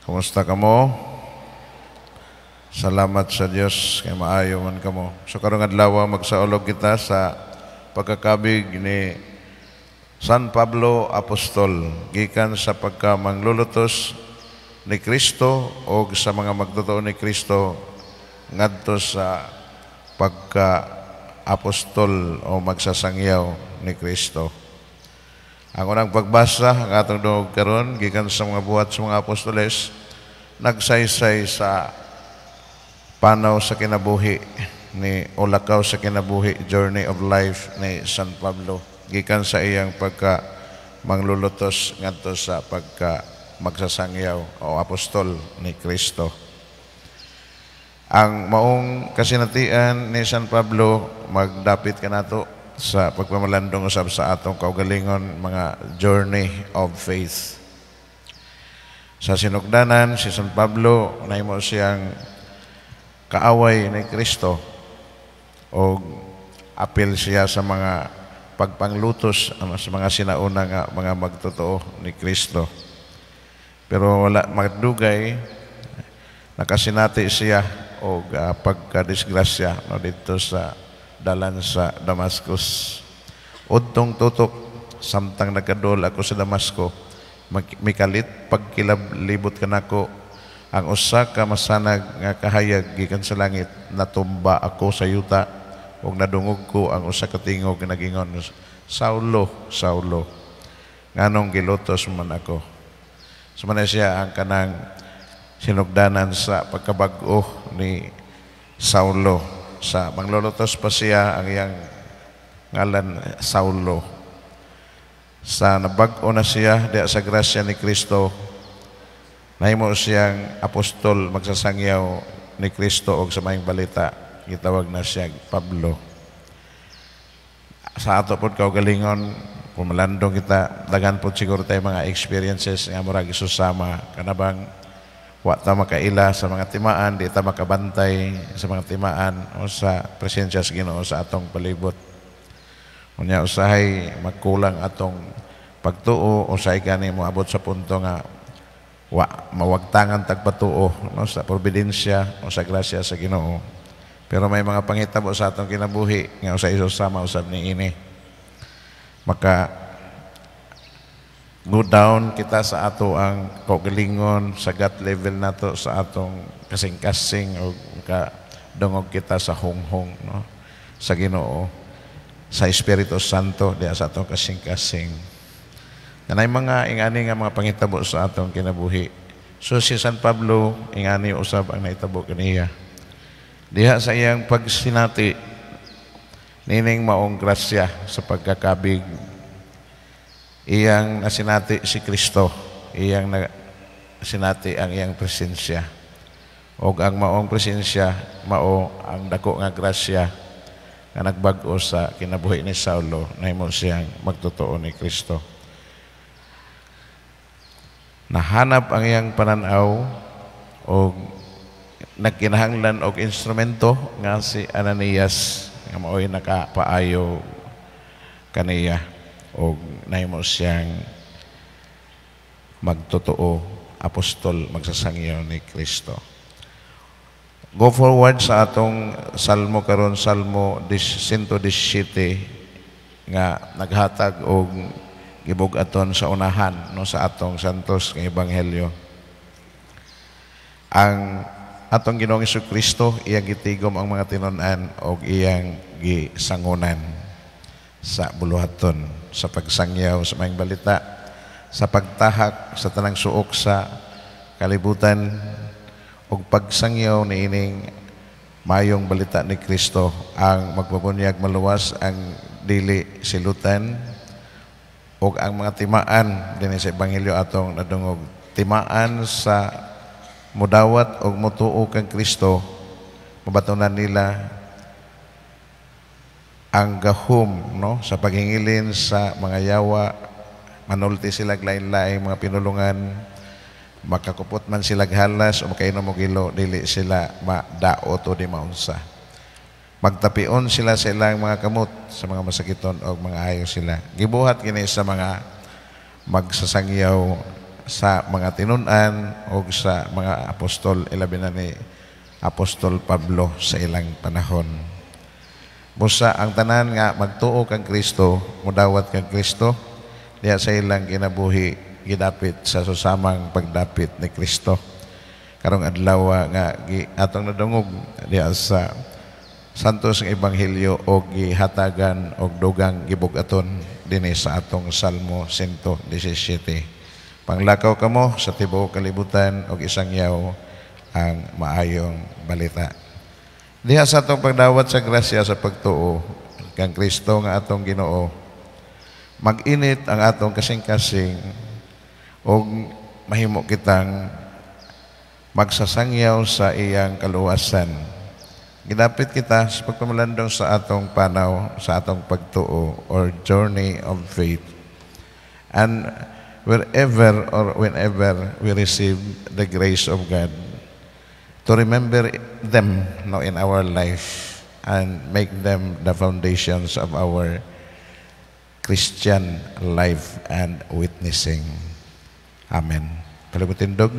Kumusta kamo? Salamat sa Dios kay maayo man kamo. So karong adlaw magsaulog kita sa pagkakabig ni San Pablo Apostol gikan sa pagkamanglulutos ni Kristo o sa mga magtotoo ni Kristo ngadto sa pagka-apostol o magsasangyaw ni Kristo. Ang unang pagbasa ang atong dungog karon gikan sa mga buhat sa mga apostoles nagsaysay sa panaw sa kinabuhi ni o lakaw sa kinabuhi, journey of life ni San Pablo gikan sa iyang pagka manglulutos ngadto sa pagka magsasangyaw o apostol ni Kristo. Ang maong kasinatian ni San Pablo magdapit kanato sa pagpamalandong usab sa atong kaugalingon mga journey of faith. Sa sinugdanan si San Pablo nahimo siyang kaaway ni Kristo o apil siya sa mga pagpanglutos sa mga sinauna nga mga magtotoo ni Kristo. Pero wala magdugay nakasinati siya o pagkadisgrasya no, dito sa dalan sa Damascus. Udtong tutok samtang nagkadol ako sa Damasco, mikalit pagkilablibot kanako ang usa ka masanag nga kahayag gikan sa langit, natumba ako sa yuta ug nadungog ko ang usa ka tingog nga nagingon, Saulo, Saulo, nganong gilutos man ako. Sumana siya ang kanang sinugdanan sa pagkabag-o ni Saulo. Sa manglulutos pa siya ang iyang ngalan Saulo. Sa nabag-o na siya diya sa grasya ni Kristo, nahimo siyang apostol magsasangyaw ni Kristo og sa maayong balita, gitawag na siya Pablo. Sa ato pod kaugalingon kung malandong kita, daghan pod siguro tayo mga experiences nga murag isusama kanabang wa ta makaila sa mga timaan, di ta makabantay sa mga timaan o sa presensya sa Ginoo sa atong palibot. Unya usahay magkulang atong pagtuo, usahay gani mo abot sa punto nga wa mawagtangan tagpatuo no, sa providensya o sa grasya sa Ginoo. Pero may mga pangitabo sa atong kinabuhi nga usahay isusama usab ni ini. Maka go down kita sa ato ang kaugalingon sa gut level nato sa atong kasing-kasing o dungog kita sa honghong no, sa Ginoo, sa Espiritu Santo diya sa atong kasing-kasing. Kanay mga ingani nga mga pangitabo sa atong kinabuhi. So si San Pablo ingani usab ang naitabo kaniya. Diha sa iyang pagsinati nining maong grasya sa pagkakabig, iyang nasinati si Kristo, iyang nasinati ang iyang presensya. O ang maong presensya, mao ang dako nga grasya nga nagbag-o sa kinabuhi ni Saulo, nahimo siyang magtotoo ni Kristo. Nahanap ang iyang pananaw o nagkinahanglan og instrumento nga si Ananias nga mao'y nakapaayo kaniya o nahimo siyang magtotoo, apostol, magsasangyaw ni Kristo. Go forward sa atong salmo karon, Salmo 117 nga naghatag og gibug-aton sa unahan no, sa atong santos nga ebanghelyo. Ang atong Ginoong Jesucristo iyang gitigom ang mga tinun-an og iyang gisangunan sa buluhaton, sa pagsangyaw sa maayong balita, sa pagtahak sa tanang suok sa kalibutan ug pagsangyaw ni ining maayong balita ni Kristo ang magpabunyag maluwas ang dili silutan ug ang mga timaan dinhi sa ebanghelyo atong nadungog, timaan sa mudawat og motuo kang Kristo, mabatunan nila ang gahom no, sa paghingilin sa mga yawa, manulti sila lain-lain mga pinulungan, makakupot man sila halas o makainom og ilo, dili sila madaot o di maunsa. Magtapion sila sa ilang mga kamot sa mga masakiton o mga ayo sila. Gibuhat kini sa mga magsasangyaw sa mga tinunan o sa mga apostol, ilabi na ni Apostol Pablo sa ilang panahon. Busa ang tanan nga magtuo kang Kristo, mudawat kang Kristo, diya sa ilang kinabuhi gidapit sa susamang pagdapit ni Kristo. Karong adlaw nga atong nadungog diya sa santos nga ebanghelyo o gihatagan og dugang gibugaton dinhi sa atong Salmo 117. Panglakaw kamo sa tibuok kalibutan og isang yaw ang maayong balita. Diha sa atong pagdawat sa grasya sa pagtuo kang Kristo nga atong Ginoo, mag-init ang atong kasing-kasing og mahimo kitang magsasangyaw sa iyang kaluwasan. Gidapit kita sa pagpamalandong sa atong panaw, sa atong pagtuo or journey of faith. And wherever or whenever we receive the grace of God, to remember them now in our life and make them the foundations of our Christian life and witnessing. Amen. Palagutindog.